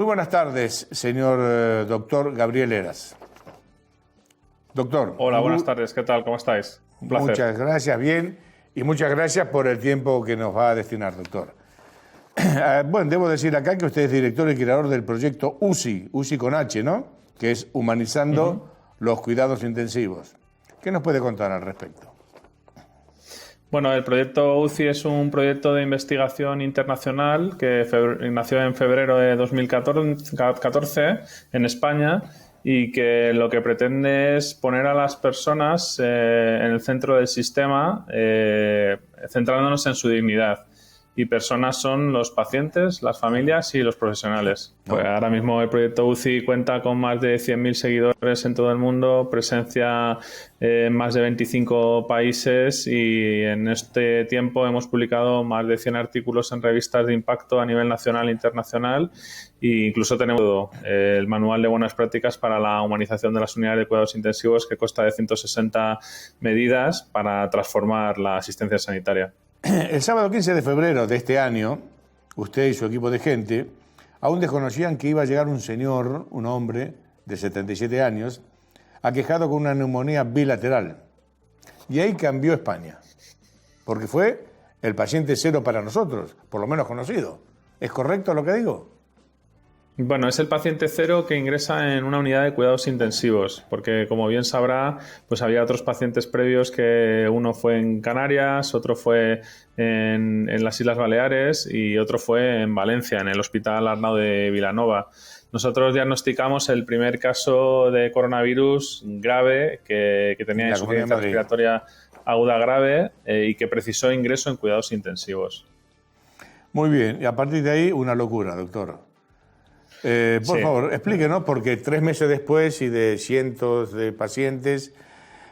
Muy buenas tardes, señor doctor Gabriel Heras. Doctor. Hola, buenas tardes. ¿Qué tal? ¿Cómo estáis? Un placer. Muchas gracias, bien. Y muchas gracias por el tiempo que nos va a destinar, doctor. Bueno, debo decir acá que usted es director y creador del proyecto UCI, UCI con H, ¿no? Que es Humanizando los Cuidados Intensivos. ¿Qué nos puede contar al respecto? Bueno, el proyecto UCI es un proyecto de investigación internacional que nació en febrero de 2014 en España y que lo que pretende es poner a las personas en el centro del sistema, centrándonos en su dignidad. Y personas son los pacientes, las familias y los profesionales. Pues ahora mismo el proyecto UCI cuenta con más de 100.000 seguidores en todo el mundo, presencia en más de 25 países y en este tiempo hemos publicado más de 100 artículos en revistas de impacto a nivel nacional e internacional e incluso tenemos el manual de buenas prácticas para la humanización de las unidades de cuidados intensivos que consta de 160 medidas para transformar la asistencia sanitaria. El sábado 15 de febrero de este año, usted y su equipo de gente aún desconocían que iba a llegar un señor, un hombre de 77 años, aquejado con una neumonía bilateral. Y ahí cambió España, porque fue el paciente cero para nosotros, por lo menos conocido. ¿Es correcto lo que digo? Bueno, es el paciente cero que ingresa en una unidad de cuidados intensivos, porque como bien sabrá, pues había otros pacientes previos que uno fue en Canarias, otro fue en las Islas Baleares y otro fue en Valencia, en el Hospital Arnau de Vilanova. Nosotros diagnosticamos el primer caso de coronavirus grave que tenía insuficiencia respiratoria aguda grave y que precisó ingreso en cuidados intensivos. Muy bien, y a partir de ahí una locura, doctor. Por favor, explíquenos, porque 3 meses después y de cientos de pacientes,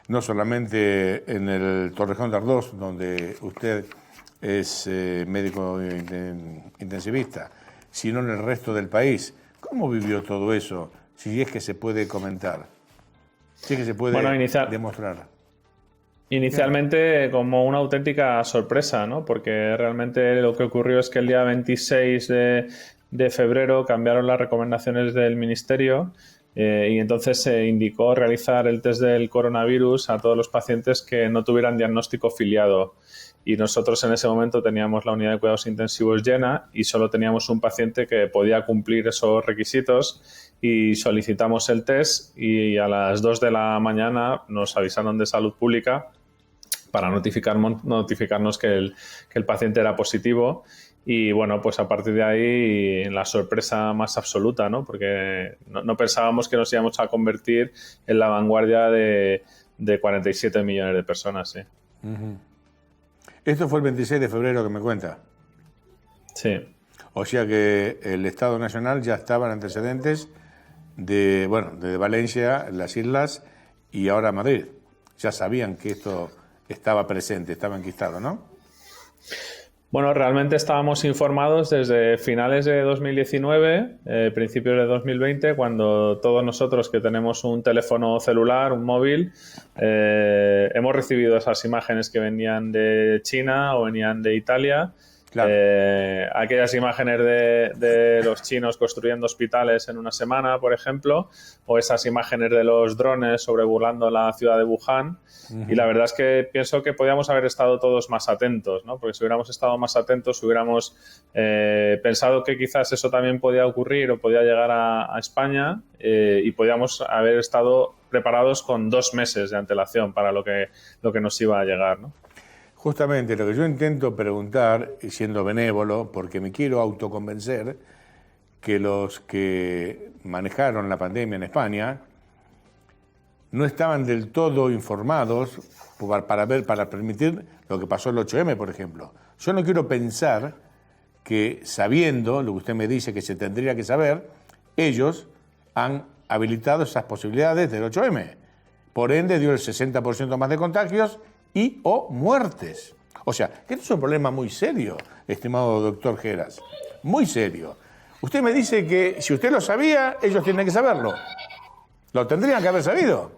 no solamente en el Torrejón de Ardoz, donde usted es médico intensivista, sino en el resto del país, ¿cómo vivió todo eso? Si es que se puede comentar, si es que se puede demostrar. Inicialmente como una auténtica sorpresa, ¿no? Porque realmente lo que ocurrió es que el día 26 de febrero cambiaron las recomendaciones del Ministerio y entonces se indicó realizar el test del coronavirus a todos los pacientes que no tuvieran diagnóstico filiado. Y nosotros en ese momento teníamos la unidad de cuidados intensivos llena y solo teníamos un paciente que podía cumplir esos requisitos y solicitamos el test y a las 2 de la mañana nos avisaron de Salud Pública para notificarnos que el paciente era positivo. Y bueno, pues a partir de ahí la sorpresa más absoluta, ¿no? Porque no pensábamos que nos íbamos a convertir en la vanguardia de 47 millones de personas, ¿sí? Esto fue el 26 de febrero que me cuenta. Sí. O sea que el Estado Nacional ya estaba en antecedentes de Valencia, las islas y ahora Madrid. Ya sabían que esto estaba presente, estaba enquistado, ¿no? Bueno, realmente estábamos informados desde finales de 2019, principios de 2020, cuando todos nosotros que tenemos un teléfono celular, un móvil, hemos recibido esas imágenes que venían de China o venían de Italia. Claro. Aquellas imágenes de los chinos construyendo hospitales en una semana, por ejemplo, o esas imágenes de los drones sobrevolando la ciudad de Wuhan. Y la verdad es que pienso que podíamos haber estado todos más atentos, ¿no? Porque si hubiéramos estado más atentos, hubiéramos pensado que quizás eso también podía ocurrir o podía llegar a España y podíamos haber estado preparados con 2 meses de antelación para lo que nos iba a llegar, ¿no? Justamente lo que yo intento preguntar, y siendo benévolo, porque me quiero autoconvencer que los que manejaron la pandemia en España no estaban del todo informados para permitir lo que pasó el 8M, por ejemplo. Yo no quiero pensar que, sabiendo lo que usted me dice que se tendría que saber, ellos han habilitado esas posibilidades del 8M. Por ende, dio el 60% más de contagios y o muertes. O sea, que esto es un problema muy serio, estimado doctor Heras, muy serio. Usted me dice que si usted lo sabía, ellos tienen que saberlo. Lo tendrían que haber sabido.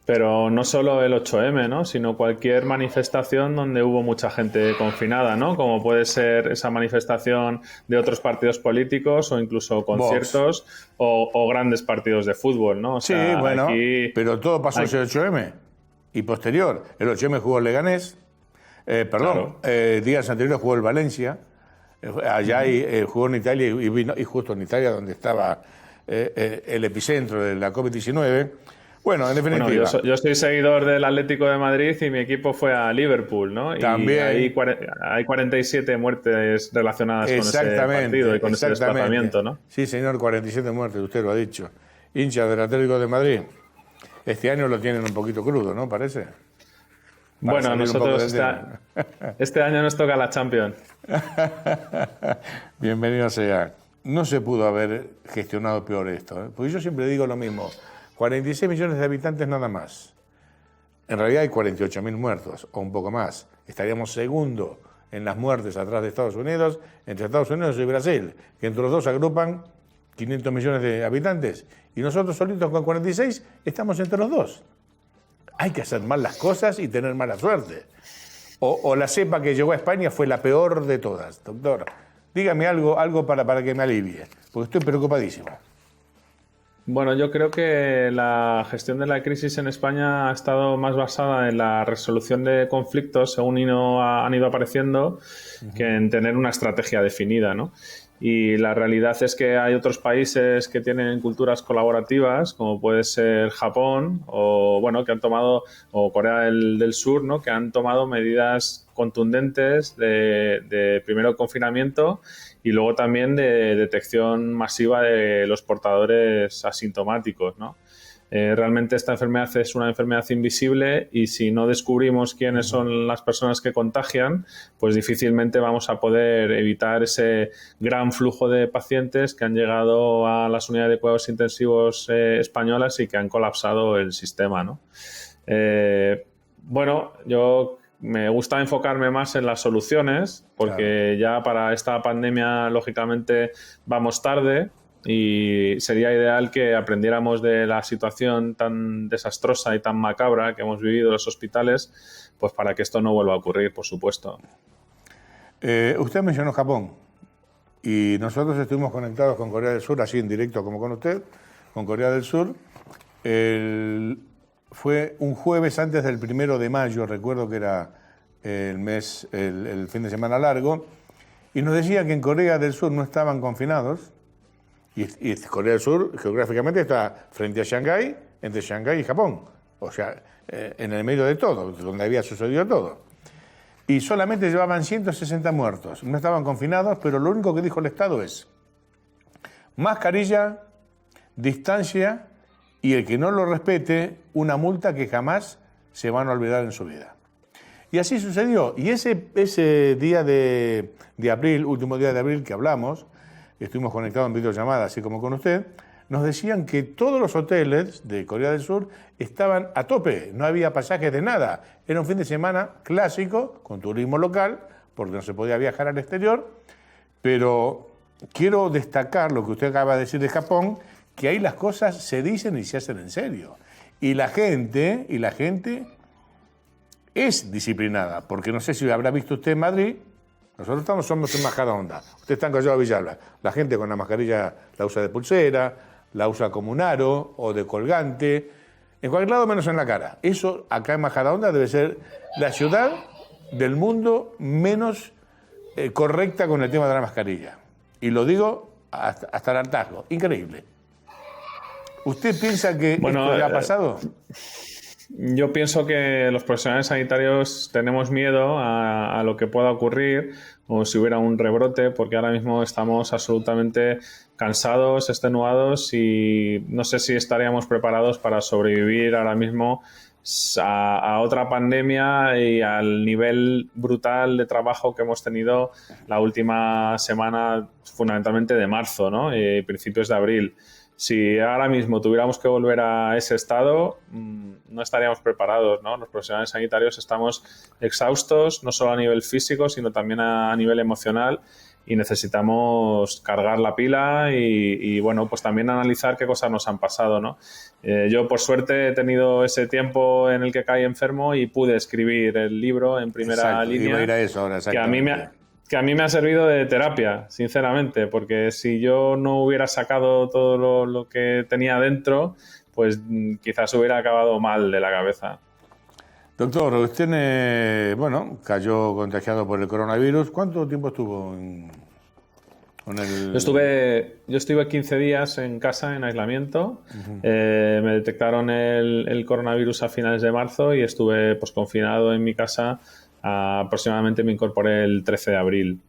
Pero no solo el 8M, ¿no? Sino cualquier manifestación donde hubo mucha gente confinada, ¿no? Como puede ser esa manifestación de otros partidos políticos o incluso conciertos o grandes partidos de fútbol, ¿no? O sea, sí, bueno, aquí pero todo pasó ese 8M y posterior. El 8M jugó el Leganés, Claro. días anteriores jugó el Valencia, allá jugó en Italia y vino, y justo en Italia donde estaba el epicentro de la COVID-19. Bueno, en definitiva. Bueno, yo soy seguidor del Atlético de Madrid y mi equipo fue a Liverpool, ¿no? También. Y hay 47 muertes relacionadas con ese partido y con ese desplazamiento, ¿no? Sí, señor, 47 muertes, usted lo ha dicho. Hincha del Atlético de Madrid. Este año lo tienen un poquito crudo, ¿no? Parece. Bueno, nosotros este año nos toca la Champions. Bienvenido sea. No se pudo haber gestionado peor esto, ¿eh? Porque yo siempre digo lo mismo. 46 millones de habitantes nada más. En realidad hay 48.000 muertos, o un poco más. Estaríamos segundo en las muertes atrás de Estados Unidos, entre Estados Unidos y Brasil, que entre los dos agrupan 500 millones de habitantes. Y nosotros solitos con 46 estamos entre los dos. Hay que hacer mal las cosas y tener mala suerte. O la cepa que llegó a España fue la peor de todas. Doctor, dígame algo para que me alivie, porque estoy preocupadísimo. Bueno, yo creo que la gestión de la crisis en España ha estado más basada en la resolución de conflictos según han ido apareciendo que en tener una estrategia definida, ¿no? Y la realidad es que hay otros países que tienen culturas colaborativas, como puede ser Japón o bueno, que han tomado, o Corea del Sur, ¿no? Que han tomado medidas contundentes de primero confinamiento y luego también de detección masiva de los portadores asintomáticos, ¿no? Realmente esta enfermedad es una enfermedad invisible y si no descubrimos quiénes son las personas que contagian, pues difícilmente vamos a poder evitar ese gran flujo de pacientes que han llegado a las unidades de cuidados intensivos españolas y que han colapsado el sistema, ¿no? Bueno, yo me gusta enfocarme más en las soluciones porque ya para esta pandemia lógicamente vamos tarde. Y sería ideal que aprendiéramos de la situación tan desastrosa y tan macabra que hemos vivido en los hospitales, pues para que esto no vuelva a ocurrir, por supuesto. Usted mencionó Japón y nosotros estuvimos conectados con Corea del Sur, así en directo como con usted, con Corea del Sur. Fue un jueves antes del 1 de mayo, recuerdo que era el fin de semana largo, y nos decía que en Corea del Sur no estaban confinados. Y Corea del Sur, geográficamente, está frente a Shanghái, entre Shanghái y Japón. O sea, en el medio de todo, donde había sucedido todo. Y solamente llevaban 160 muertos. No estaban confinados, pero lo único que dijo el Estado es mascarilla, distancia y el que no lo respete, una multa que jamás se van a olvidar en su vida. Y así sucedió. Y ese día de abril, último día de abril que hablamos, estuvimos conectados en videollamada, así como con usted, nos decían que todos los hoteles de Corea del Sur estaban a tope, no había pasajes de nada. Era un fin de semana clásico, con turismo local, porque no se podía viajar al exterior, pero quiero destacar lo que usted acaba de decir de Japón, que ahí las cosas se dicen y se hacen en serio. Y la gente es disciplinada, porque no sé si habrá visto usted en Madrid. Nosotros somos en Majadahonda. Usted está en Collado Villalba. La gente con la mascarilla la usa de pulsera, la usa como un aro o de colgante, en cualquier lado menos en la cara. Eso acá en Majadahonda debe ser la ciudad del mundo menos correcta con el tema de la mascarilla. Y lo digo hasta el hartazgo. Increíble. ¿Usted piensa que esto ya ha pasado? Yo pienso que los profesionales sanitarios tenemos miedo a lo que pueda ocurrir o si hubiera un rebrote, porque ahora mismo estamos absolutamente cansados, extenuados y no sé si estaríamos preparados para sobrevivir ahora mismo a otra pandemia y al nivel brutal de trabajo que hemos tenido la última semana, fundamentalmente de marzo, ¿no? Principios de abril. Si ahora mismo tuviéramos que volver a ese estado, no estaríamos preparados, ¿no? Los profesionales sanitarios estamos exhaustos, no solo a nivel físico, sino también a nivel emocional. y necesitamos cargar la pila y bueno, pues también analizar qué cosas nos han pasado, ¿no? Yo, por suerte, he tenido ese tiempo en el que caí enfermo y pude escribir el libro en primera línea. Iba a ir a eso ahora, que a mí me ha servido de terapia, sinceramente, porque si yo no hubiera sacado todo lo que tenía dentro, pues quizás hubiera acabado mal de la cabeza. Doctor, usted cayó contagiado por el coronavirus. ¿Cuánto tiempo estuvo con el...? Yo estuve 15 días en casa en aislamiento. Me detectaron el coronavirus a finales de marzo y estuve pues confinado en mi casa. Aproximadamente me incorporé el 13 de abril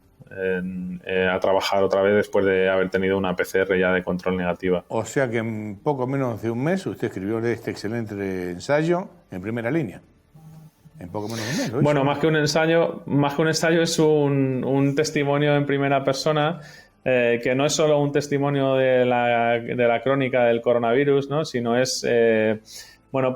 a trabajar otra vez después de haber tenido una PCR ya de control negativa. O sea que en poco menos de un mes usted escribió este excelente ensayo en primera línea. En poco menos de un mes, ¿lo hizo? Bueno, más que un ensayo es un testimonio en primera persona, que no es solo un testimonio de la crónica del coronavirus, ¿no? Sino es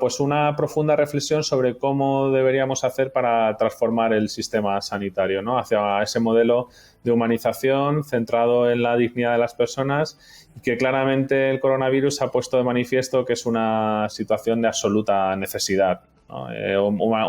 pues una profunda reflexión sobre cómo deberíamos hacer para transformar el sistema sanitario, ¿no? Hacia ese modelo de humanización centrado en la dignidad de las personas, y que claramente el coronavirus ha puesto de manifiesto que es una situación de absoluta necesidad, ¿no?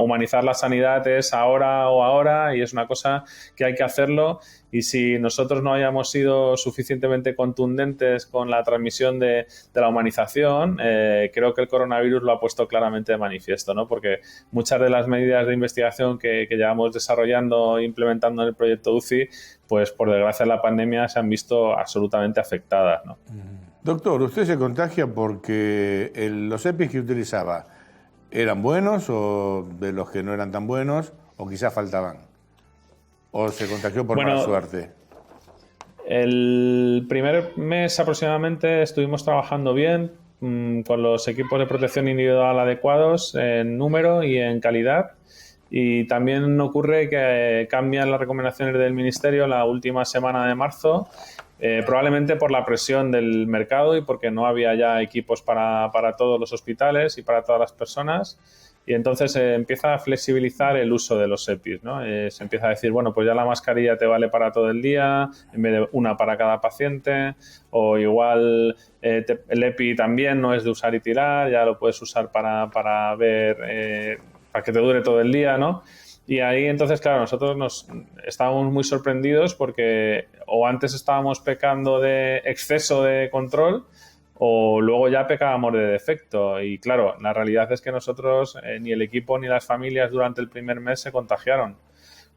Humanizar la sanidad es ahora y es una cosa que hay que hacerlo, y si nosotros no hayamos sido suficientemente contundentes con la transmisión de la humanización, creo que el coronavirus lo ha puesto claramente de manifiesto, ¿no? Porque muchas de las medidas de investigación que llevamos desarrollando e implementando en el proyecto UCI, pues por desgracia la pandemia se han visto absolutamente afectadas, ¿no? Doctor, ¿usted se contagia porque los EPIs que utilizaba eran buenos o de los que no eran tan buenos o quizás faltaban? ¿O se contagió por mala suerte? El primer mes aproximadamente estuvimos trabajando bien, con los equipos de protección individual adecuados en número y en calidad. Y también ocurre que cambian las recomendaciones del Ministerio la última semana de marzo, probablemente por la presión del mercado y porque no había ya equipos para todos los hospitales y para todas las personas. Y entonces se empieza a flexibilizar el uso de los EPIs, ¿no? Se empieza a decir, bueno, pues ya la mascarilla te vale para todo el día, en vez de una para cada paciente, o igual el EPI también no es de usar y tirar, ya lo puedes usar para ver, para que te dure todo el día, ¿no? Y ahí entonces, claro, nosotros nos estábamos muy sorprendidos porque o antes estábamos pecando de exceso de control, o luego ya pecábamos de defecto. Y claro, la realidad es que nosotros, ni el equipo ni las familias durante el primer mes se contagiaron,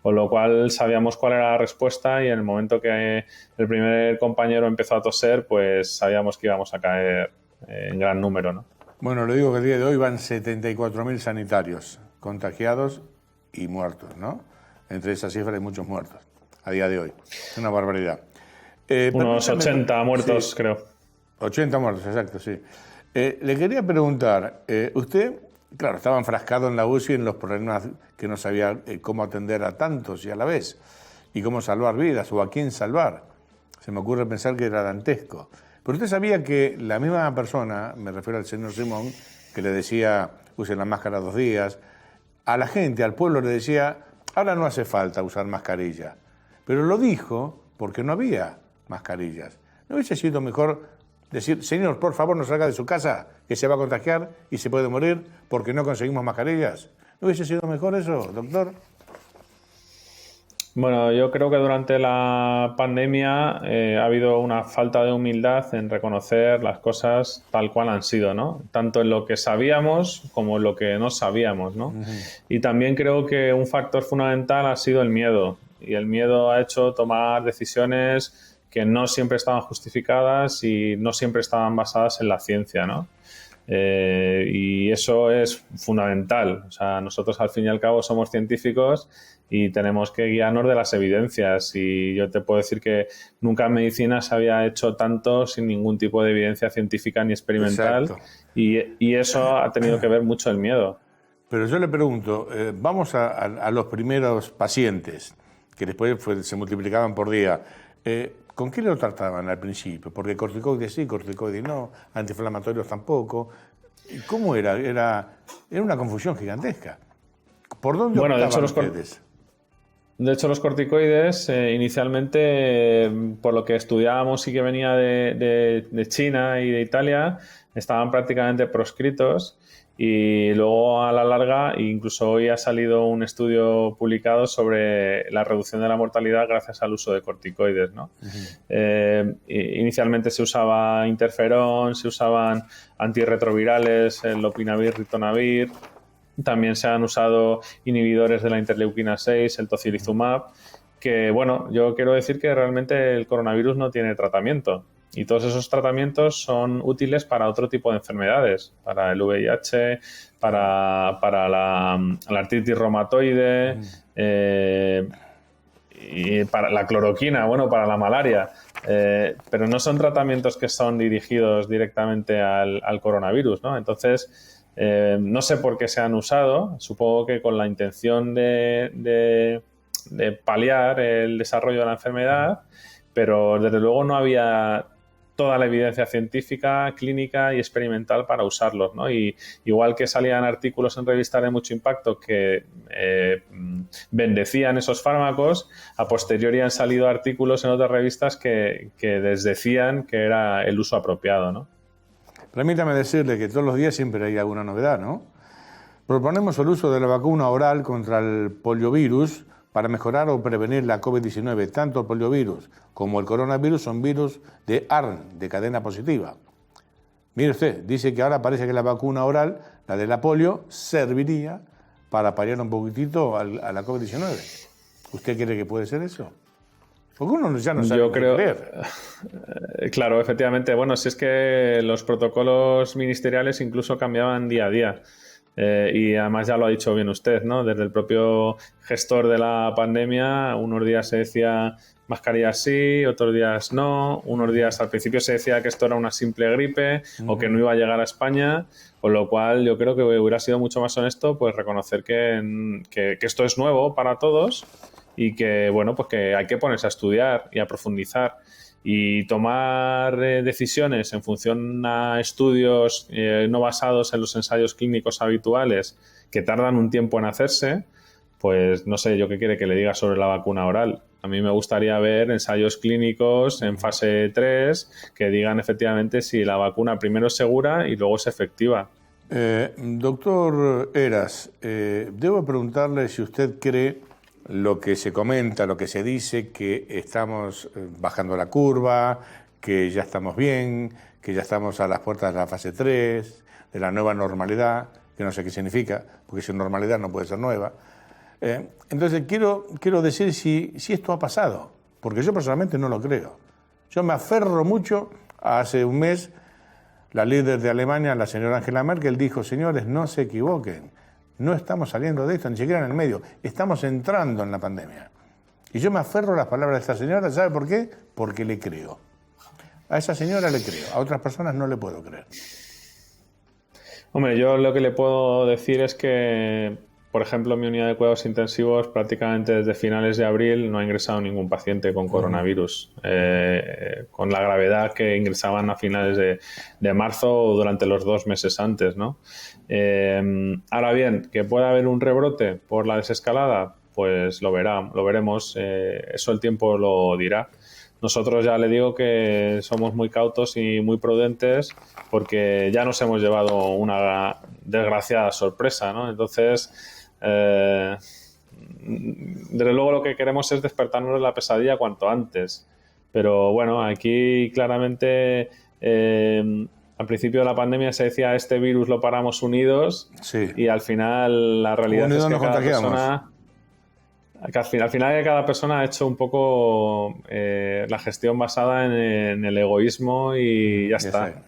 con lo cual sabíamos cuál era la respuesta, y en el momento que el primer compañero empezó a toser, pues sabíamos que íbamos a caer en gran número, ¿no? Bueno, le digo que el día de hoy van 74.000 sanitarios contagiados y muertos, ¿no? Entre esas cifras hay muchos muertos a día de hoy. Es una barbaridad. Unos 80 muertos, sí. Creo. 80 muertos, exacto, sí. Le quería preguntar, usted, claro, estaba enfrascado en la UCI, en los problemas que no sabía cómo atender a tantos y a la vez, y cómo salvar vidas, o a quién salvar. Se me ocurre pensar que era dantesco. Pero usted sabía que la misma persona, me refiero al señor Simón, que le decía, usen la máscara 2 días, a la gente, al pueblo le decía, ahora no hace falta usar mascarilla. Pero lo dijo porque no había mascarillas. ¿No hubiese sido mejor decir, señor, por favor, no salga de su casa, que se va a contagiar y se puede morir porque no conseguimos mascarillas? ¿No hubiese sido mejor eso, doctor? Bueno, yo creo que durante la pandemia ha habido una falta de humildad en reconocer las cosas tal cual han sido, ¿no? Tanto en lo que sabíamos como en lo que no sabíamos, ¿no? Uh-huh. Y también creo que un factor fundamental ha sido el miedo. Y el miedo ha hecho tomar decisiones que no siempre estaban justificadas y no siempre estaban basadas en la ciencia, ¿no? Y eso es fundamental. O sea, nosotros al fin y al cabo somos científicos y tenemos que guiarnos de las evidencias. Y yo te puedo decir que nunca en medicina se había hecho tanto sin ningún tipo de evidencia científica ni experimental. Y eso ha tenido que ver mucho el miedo. Pero yo le pregunto, vamos a los primeros pacientes, que después se multiplicaban por día. ¿Con qué lo trataban al principio? Porque corticoides sí, corticoides no, antiinflamatorios tampoco. ¿Cómo era? Era una confusión gigantesca. ¿Por dónde optaban ustedes? De hecho, los corticoides, inicialmente, por lo que estudiábamos y que venía de China y de Italia, estaban prácticamente proscritos y luego a la larga, incluso hoy ha salido un estudio publicado sobre la reducción de la mortalidad gracias al uso de corticoides, ¿no? Inicialmente se usaba interferón, se usaban antirretrovirales, el lopinavir, ritonavir. También se han usado inhibidores de la interleuquina 6, el tocilizumab, que, bueno, yo quiero decir que realmente el coronavirus no tiene tratamiento y todos esos tratamientos son útiles para otro tipo de enfermedades, para el VIH, para la artritis reumatoide, y para la cloroquina, bueno, para la malaria, pero no son tratamientos que son dirigidos directamente al coronavirus, ¿no? Entonces, no sé por qué se han usado, supongo que con la intención de paliar el desarrollo de la enfermedad, pero desde luego no había toda la evidencia científica, clínica y experimental para usarlos, ¿no? Y igual que salían artículos en revistas de mucho impacto que bendecían esos fármacos, a posteriori han salido artículos en otras revistas que desdecían que era el uso apropiado, ¿no? Permítame decirle que todos los días siempre hay alguna novedad, ¿no? Proponemos el uso de la vacuna oral contra el poliovirus para mejorar o prevenir la COVID-19. Tanto el poliovirus como el coronavirus son virus de ARN, de cadena positiva. Mire usted, dice que ahora parece que la vacuna oral, la de la polio, serviría para paliar un poquitito a la COVID-19. ¿Usted cree que puede ser eso? Porque uno ya no sabe Yo creo, qué creer. Claro, efectivamente. Bueno, si es que los protocolos ministeriales incluso cambiaban día a día. Y además ya lo ha dicho bien usted, ¿no? Desde el propio gestor de la pandemia, unos días se decía mascarilla sí, otros días no, unos días al principio se decía que esto era una simple gripe o que no iba a llegar a España, con lo cual yo creo que hubiera sido mucho más honesto pues reconocer que esto es nuevo para todos y que, bueno, pues que hay que ponerse a estudiar y a profundizar y tomar decisiones en función a estudios no basados en los ensayos clínicos habituales que tardan un tiempo en hacerse, pues no sé yo qué quiere que le diga sobre la vacuna oral. A mí me gustaría ver ensayos clínicos en fase 3 que digan efectivamente si la vacuna primero es segura y luego es efectiva. Doctor Heras, debo preguntarle si usted cree lo que se comenta, lo que se dice, que estamos bajando la curva, que ya estamos bien, que ya estamos a las puertas de la fase 3, de la nueva normalidad, que no sé qué significa, porque si normalidad no puede ser nueva. Entonces quiero decir si esto ha pasado, porque yo personalmente no lo creo. Yo me aferro mucho a hace un mes, la líder de Alemania, la señora Angela Merkel, dijo: señores, no se equivoquen. No estamos saliendo de esto, ni siquiera en el medio. Estamos entrando en la pandemia. Y yo me aferro a las palabras de esta señora. ¿Sabe por qué? Porque le creo. A esa señora le creo. A otras personas no le puedo creer. Hombre, yo lo que le puedo decir es que, por ejemplo, en mi unidad de cuidados intensivos prácticamente desde finales de abril no ha ingresado ningún paciente con coronavirus, con la gravedad que ingresaban a finales de marzo o durante los 2 meses antes, ¿no? Ahora bien, que pueda haber un rebrote por la desescalada, pues lo veremos, eso el tiempo lo dirá. Nosotros ya le digo que somos muy cautos y muy prudentes porque ya nos hemos llevado una desgraciada sorpresa, ¿no? Entonces, desde luego lo que queremos es despertarnos de la pesadilla cuanto antes. Pero bueno, aquí claramente al principio de la pandemia se decía este virus lo paramos unidos, sí. Y al final la realidad unidos es que cada persona... Que al final cada persona ha hecho un poco la gestión basada en el egoísmo y ya está.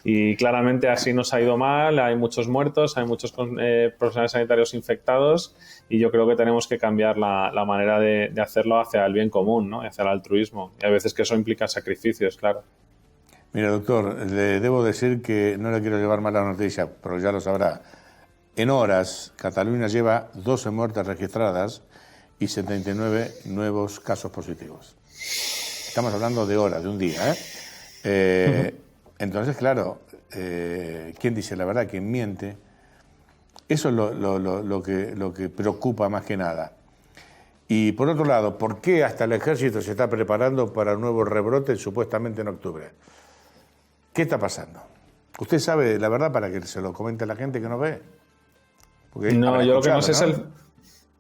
Y claramente así nos ha ido mal, hay muchos muertos, hay muchos profesionales sanitarios infectados y yo creo que tenemos que cambiar la manera de hacerlo hacia el bien común, ¿no? Hacia el altruismo. Y a veces que eso implica sacrificios, claro. Mira, doctor, le debo decir que no le quiero llevar mala noticia, pero ya lo sabrá. En horas, Cataluña lleva 12 muertes registradas y 79 nuevos casos positivos. Estamos hablando de horas, de un día, Entonces, claro, ¿quién dice la verdad? ¿Quién miente? Eso es lo que preocupa más que nada. Y por otro lado, ¿por qué hasta el ejército se está preparando para un nuevo rebrote supuestamente en octubre? ¿Qué está pasando? ¿Usted sabe la verdad para que se lo comente a la gente que nos ve? Porque no, yo lo que no sé, ¿no?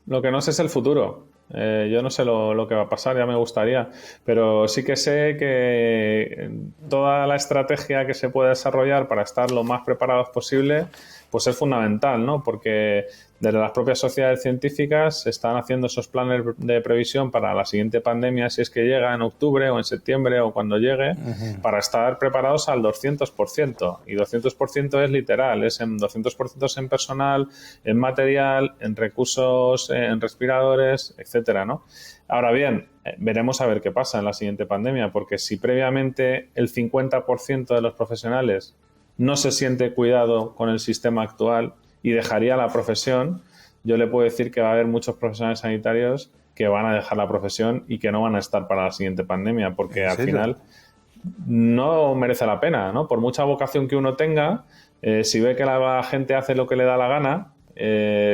Lo que no sé es el futuro. Yo no sé lo que va a pasar, ya me gustaría, pero sí que sé que toda la estrategia que se puede desarrollar para estar lo más preparados posible, pues es fundamental, ¿no? Porque desde las propias sociedades científicas se están haciendo esos planes de previsión para la siguiente pandemia, si es que llega en octubre o en septiembre o cuando llegue, para estar preparados al 200%. Y 200% es literal, es en 200% en personal, en material, en recursos, en respiradores, etcétera, ¿no? Ahora bien, veremos a ver qué pasa en la siguiente pandemia, porque si previamente el 50% de los profesionales no se siente cuidado con el sistema actual y dejaría la profesión, yo le puedo decir que va a haber muchos profesionales sanitarios que van a dejar la profesión y que no van a estar para la siguiente pandemia, porque al final no merece la pena, ¿no? Por mucha vocación que uno tenga, si ve que la gente hace lo que le da la gana,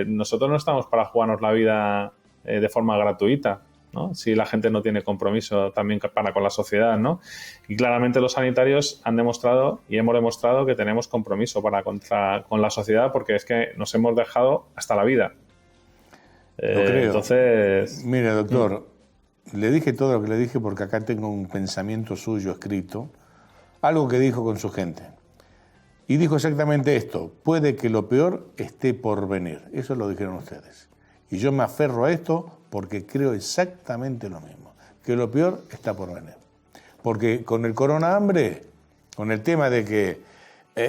nosotros no estamos para jugarnos la vida de forma gratuita, ¿no? Si la gente no tiene compromiso también para con la sociedad, ¿no? Y claramente los sanitarios han demostrado y hemos demostrado que tenemos compromiso con la sociedad, porque es que nos hemos dejado hasta la vida. Lo creo. Entonces... Mire, doctor, le dije todo lo que le dije porque acá tengo un pensamiento suyo escrito, algo que dijo con su gente. Y dijo exactamente esto: puede que lo peor esté por venir. Eso lo dijeron ustedes. Y yo me aferro a esto porque creo exactamente lo mismo, que lo peor está por venir. Porque con el corona hambre, con el tema de que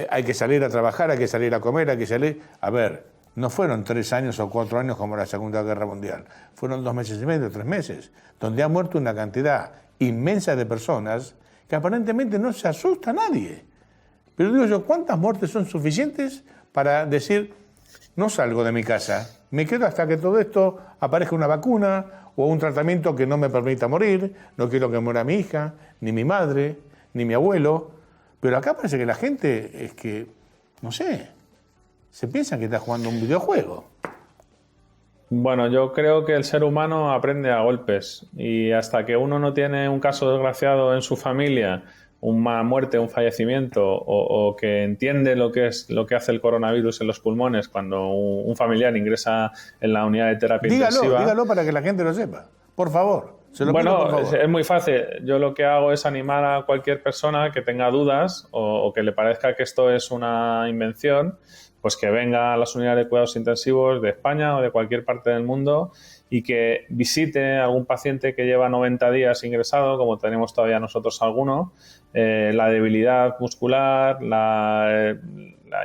hay que salir a trabajar, hay que salir a comer, hay que salir... A ver, no fueron 3 años o 4 años como la Segunda Guerra Mundial, fueron 2 meses y medio, 3 meses, donde ha muerto una cantidad inmensa de personas que aparentemente no se asusta a nadie. Pero digo yo, ¿cuántas muertes son suficientes para decir, no salgo de mi casa, me quedo hasta que todo esto aparezca una vacuna o un tratamiento que no me permita morir, no quiero que muera mi hija, ni mi madre, ni mi abuelo? Pero acá parece que la gente es que, no sé, se piensa que está jugando un videojuego. Bueno, yo creo que el ser humano aprende a golpes y hasta que uno no tiene un caso desgraciado en su familia, una muerte, un fallecimiento o que entiende lo que hace el coronavirus en los pulmones cuando un familiar ingresa en la unidad de terapia intensiva. Dígalo para que la gente lo sepa, por favor. Bueno, es muy fácil. Yo lo que hago es animar a cualquier persona que tenga dudas o que le parezca que esto es una invención, pues que venga a las unidades de cuidados intensivos de España o de cualquier parte del mundo y que visite a algún paciente que lleva 90 días ingresado, como tenemos todavía nosotros alguno, la debilidad muscular, la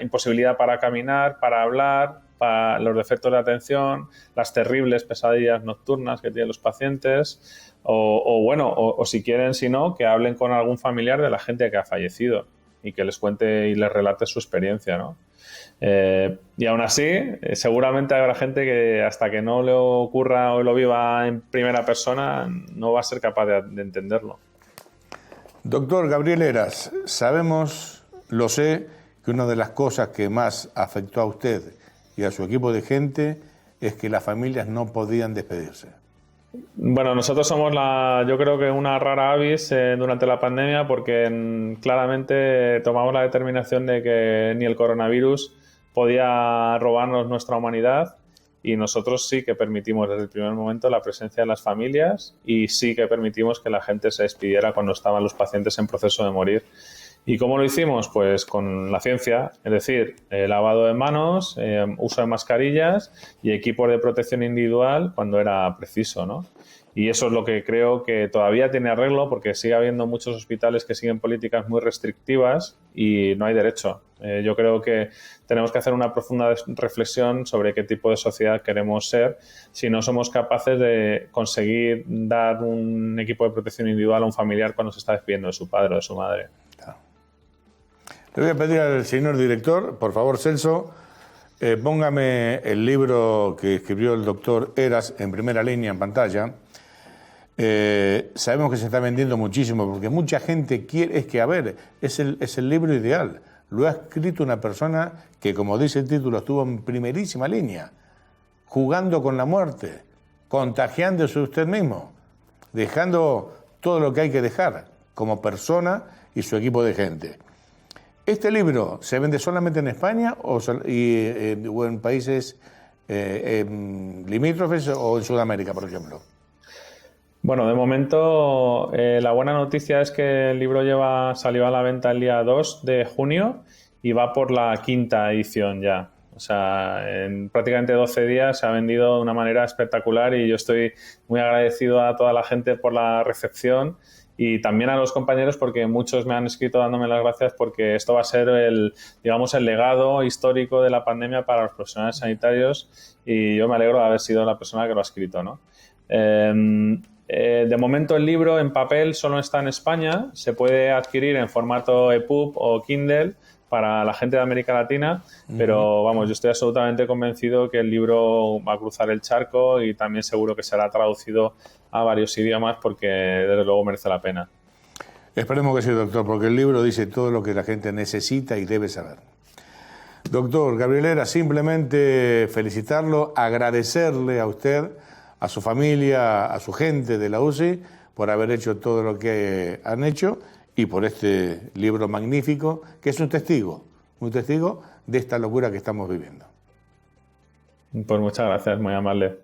imposibilidad para caminar, para hablar, para los defectos de atención, las terribles pesadillas nocturnas que tienen los pacientes, o si quieren, si no, que hablen con algún familiar de la gente que ha fallecido y que les cuente y les relate su experiencia, ¿no? Y aún así, seguramente habrá gente que hasta que no le ocurra o lo viva en primera persona no va a ser capaz de entenderlo. Doctor Gabriel Heras, lo sé, que una de las cosas que más afectó a usted y a su equipo de gente es que las familias no podían despedirse. Bueno, nosotros somos yo creo que una rara avis durante la pandemia, porque claramente tomamos la determinación de que ni el coronavirus podía robarnos nuestra humanidad, y nosotros sí que permitimos desde el primer momento la presencia de las familias y sí que permitimos que la gente se despidiera cuando estaban los pacientes en proceso de morir. ¿Y cómo lo hicimos? Pues con la ciencia, es decir, lavado de manos, uso de mascarillas y equipos de protección individual cuando era preciso, ¿no? Y eso es lo que creo que todavía tiene arreglo, porque sigue habiendo muchos hospitales que siguen políticas muy restrictivas y no hay derecho. Yo creo que tenemos que hacer una profunda reflexión sobre qué tipo de sociedad queremos ser si no somos capaces de conseguir dar un equipo de protección individual a un familiar cuando se está despidiendo de su padre o de su madre. Le voy a pedir al señor director, por favor, Celso, póngame el libro que escribió el doctor Heras en primera línea en pantalla. Sabemos que se está vendiendo muchísimo porque mucha gente quiere, es el libro ideal. Lo ha escrito una persona que, como dice el título, estuvo en primerísima línea, jugando con la muerte, contagiándose usted mismo, dejando todo lo que hay que dejar como persona y su equipo de gente. ¿Este libro se vende solamente en España o en países limítrofes o en Sudamérica, por ejemplo? Bueno, de momento la buena noticia es que el libro salió a la venta el día 2 de junio y va por la 5ª edición ya. O sea, en prácticamente 12 días se ha vendido de una manera espectacular y yo estoy muy agradecido a toda la gente por la recepción y también a los compañeros porque muchos me han escrito dándome las gracias porque esto va a ser el legado histórico de la pandemia para los profesionales sanitarios y yo me alegro de haber sido la persona que lo ha escrito, ¿no? De momento el libro en papel solo está en España, se puede adquirir en formato EPUB o Kindle para la gente de América Latina, pero vamos, yo estoy absolutamente convencido que el libro va a cruzar el charco y también seguro que será traducido a varios idiomas porque desde luego merece la pena. Esperemos que sí, doctor, porque el libro dice todo lo que la gente necesita y debe saber. Doctor Gabriel Hera, simplemente felicitarlo, agradecerle a usted, a su familia, a su gente de la UCI, por haber hecho todo lo que han hecho y por este libro magnífico, que es un testigo de esta locura que estamos viviendo. Pues muchas gracias, muy amable.